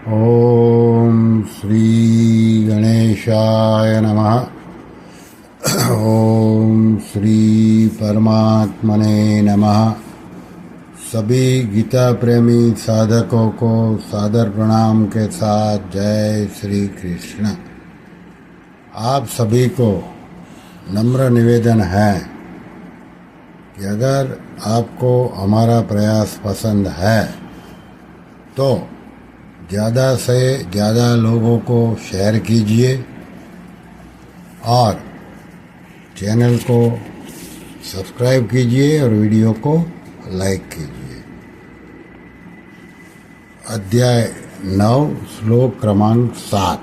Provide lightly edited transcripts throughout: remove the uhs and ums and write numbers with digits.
ओम श्री गणेशाय नमः। ओम श्री परमात्मने नमः। सभी गीता प्रेमी साधकों को सादर प्रणाम के साथ जय श्री कृष्ण। आप सभी को नम्र निवेदन है कि अगर आपको हमारा प्रयास पसंद है तो ज़्यादा से ज़्यादा लोगों को शेयर कीजिए और चैनल को सब्सक्राइब कीजिए और वीडियो को लाइक कीजिए। अध्याय 9 श्लोक क्रमांक 7।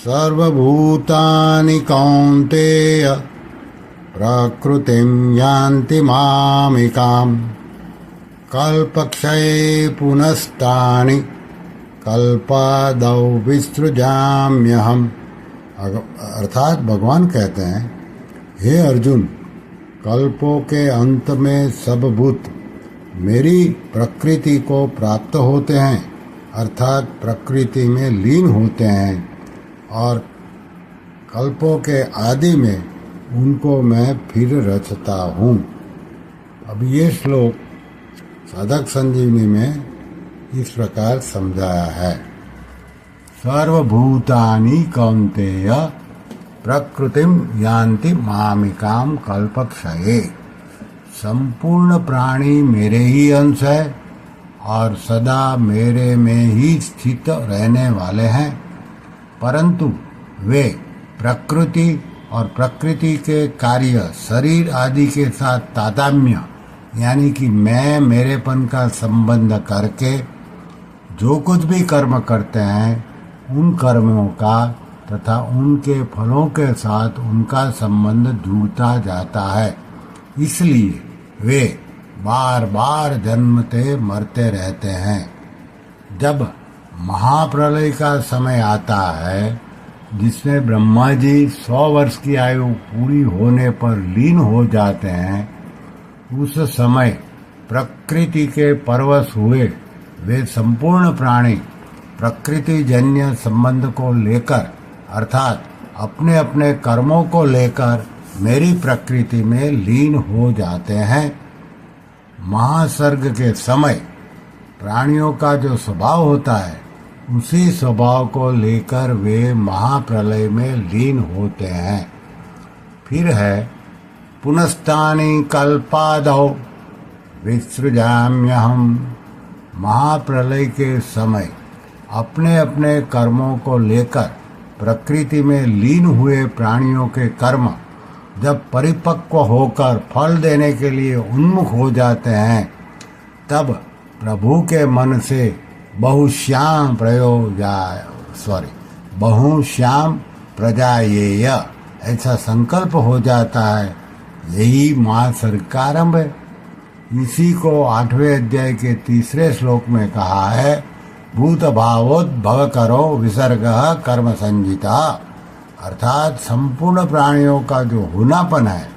सर्वभूतानि कौन्तेय प्रकृतिं यान्ति मामिकाम् कल्पक्षये पुनस्तानि कल्पादौ विसृजाम्यहम्। अर्थात भगवान कहते हैं, हे अर्जुन, कल्पों के अंत में सब भूत मेरी प्रकृति को प्राप्त होते हैं, अर्थात प्रकृति में लीन होते हैं, और कल्पों के आदि में उनको मैं फिर रचता हूँ। अब ये श्लोक साधक संजीवनी में इस प्रकार समझाया है। सर्वभूतानि कौन्तेय प्रकृतिम यान्ति मामिकाम कल्पक्षये। संपूर्ण प्राणी मेरे ही अंश है और सदा मेरे में ही स्थित रहने वाले हैं, परंतु वे प्रकृति और प्रकृति के कार्य शरीर आदि के साथ तादात्म्य यानी कि मैं मेरेपन का संबंध करके जो कुछ भी कर्म करते हैं उन कर्मों का तथा उनके फलों के साथ उनका संबंध जुड़ता जाता है। इसलिए वे बार बार जन्मते मरते रहते हैं। जब महाप्रलय का समय आता है जिसमें ब्रह्मा जी 100 वर्ष की आयु पूरी होने पर लीन हो जाते हैं, उस समय प्रकृति के परवश हुए वे संपूर्ण प्राणी प्रकृति जन्य संबंध को लेकर अर्थात अपने अपने कर्मों को लेकर मेरी प्रकृति में लीन हो जाते हैं। महासर्ग के समय प्राणियों का जो स्वभाव होता है उसी स्वभाव को लेकर वे महाप्रलय में लीन होते हैं। फिर है पुनस्तानि कल्पादौ विसृजाम्यहम्। महाप्रलय के समय अपने अपने कर्मों को लेकर प्रकृति में लीन हुए प्राणियों के कर्म जब परिपक्व होकर फल देने के लिए उन्मुख हो जाते हैं, तब प्रभु के मन से बहुश्याम प्रजायेय ऐसा संकल्प हो जाता है। यही महासर्ग का आरंभ है। इसी को 8वें अध्याय के 3 श्लोक में कहा है, भूत भावोद्भव करो विसर्ग कर्म संजिता। अर्थात संपूर्ण प्राणियों का जो होनापन है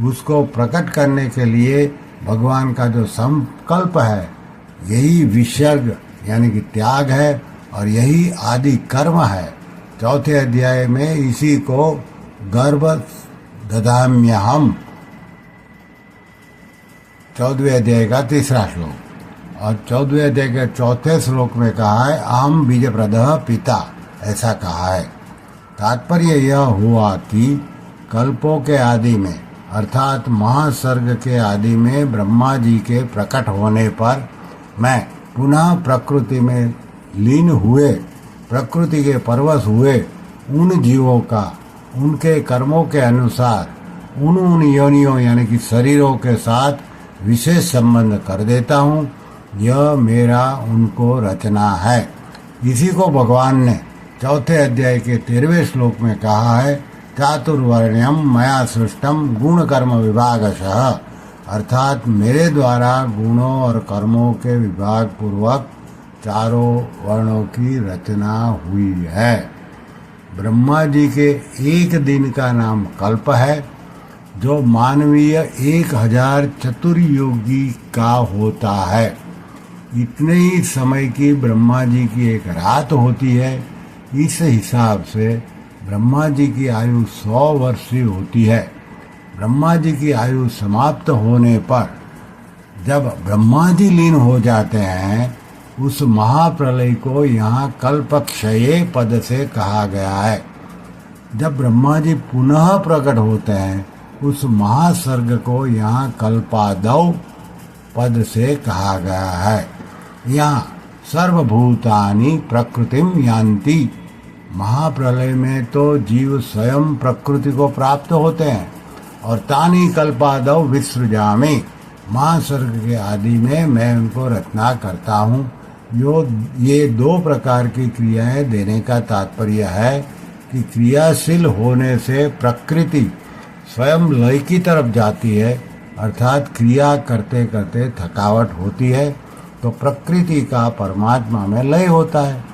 उसको प्रकट करने के लिए भगवान का जो संकल्प है यही विसर्ग यानी कि त्याग है और यही आदि कर्म है। 4थे अध्याय में इसी को गर्भ दधाम्यहम् 14वें अध्याय का 3रा श्लोक और 14वें अध्याय के 4थे श्लोक में कहा है, अहम बीजप्रदः पिता, ऐसा कहा है। तात्पर्य यह हुआ कि कल्पों के आदि में अर्थात महासर्ग के आदि में ब्रह्मा जी के प्रकट होने पर मैं पुनः प्रकृति में लीन हुए प्रकृति के परवश हुए उन जीवों का उनके कर्मों के अनुसार उन योनियों यानी कि शरीरों के साथ विशेष संबंध कर देता हूँ। यह मेरा उनको रचना है। इसी को भगवान ने 4थे अध्याय के 13वें श्लोक में कहा है, चातुर्वर्ण्यम मया सृष्टम गुण कर्म विभागशः। अर्थात मेरे द्वारा गुणों और कर्मों के विभाग पूर्वक चारों वर्णों की रचना हुई है। ब्रह्मा जी के एक दिन का नाम कल्प है, जो मानवीय 1000 चतुर्योगी का होता है। इतने ही समय की ब्रह्मा जी की एक रात होती है। इस हिसाब से ब्रह्मा जी की आयु 100 वर्ष की होती है। ब्रह्मा जी की आयु समाप्त होने पर जब ब्रह्मा जी लीन हो जाते हैं, उस महाप्रलय को यहाँ कल्पक्षय पद से कहा गया है। जब ब्रह्मा जी पुनः प्रकट होते हैं, उस महासर्ग को यहाँ कल्पादौ पद से कहा गया है। यहाँ सर्वभूतानि प्रकृतिम यान्ति, महाप्रलय में तो जीव स्वयं प्रकृति को प्राप्त होते हैं। और तानि कल्पादौ विसृजामि, महासर्ग के आदि में मैं उनको रचना करता हूँ। ये 2 प्रकार की क्रियाएं देने का तात्पर्य है कि क्रियाशील होने से प्रकृति स्वयं लय की तरफ जाती है, अर्थात क्रिया करते करते थकावट होती है, तो प्रकृति का परमात्मा में लय होता है।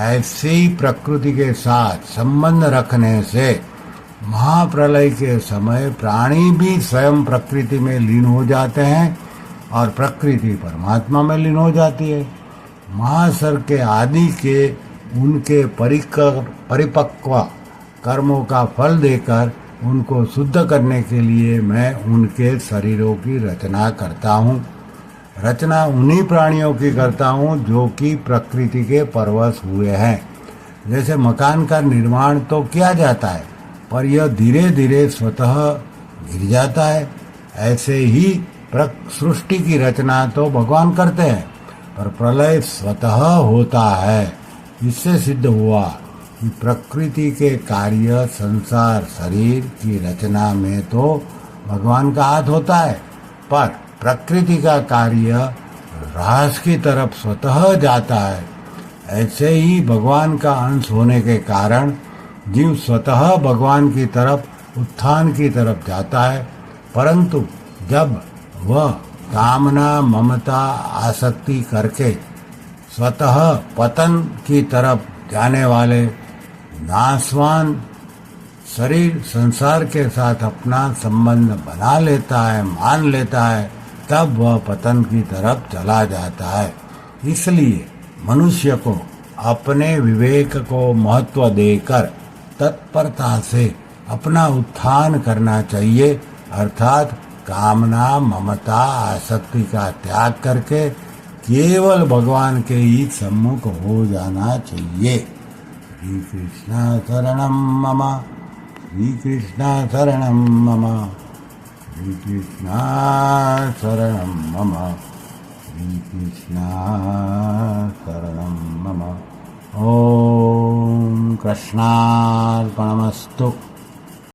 ऐसी प्रकृति के साथ संबंध रखने से महाप्रलय के समय प्राणी भी स्वयं प्रकृति में लीन हो जाते हैं और प्रकृति परमात्मा में लीन हो जाती है। महासर्ग के आदि के उनके परिपक्व कर्मों का फल देकर उनको शुद्ध करने के लिए मैं उनके शरीरों की रचना करता हूँ। रचना उन्हीं प्राणियों की करता हूँ जो कि प्रकृति के परवश हुए हैं। जैसे मकान का निर्माण तो किया जाता है, पर यह धीरे धीरे स्वतः गिर जाता है। ऐसे ही सृष्टि की रचना तो भगवान करते हैं, पर प्रलय स्वतः होता है। इससे सिद्ध हुआ कि प्रकृति के कार्य संसार शरीर की रचना में तो भगवान का हाथ होता है, पर प्रकृति का कार्य ह्रास की तरफ स्वतः जाता है। ऐसे ही भगवान का अंश होने के कारण जीव स्वतः भगवान की तरफ उत्थान की तरफ जाता है, परंतु जब वह कामना ममता आसक्ति करके स्वतः पतन की तरफ जाने वाले नाशवान शरीर संसार के साथ अपना संबंध बना लेता है, मान लेता है, तब वह पतन की तरफ चला जाता है। इसलिए मनुष्य को अपने विवेक को महत्व देकर तत्परता से अपना उत्थान करना चाहिए, अर्थात कामना ममता आसक्ति का त्याग करके केवल भगवान के ही सम्मुख हो जाना चाहिए। श्री कृष्ण शरणम मम, श्री कृष्ण शरणम मम, श्री कृष्ण शरणम मम, श्री कृष्ण शरणम मम। ओम कृष्णार्पणमस्तु।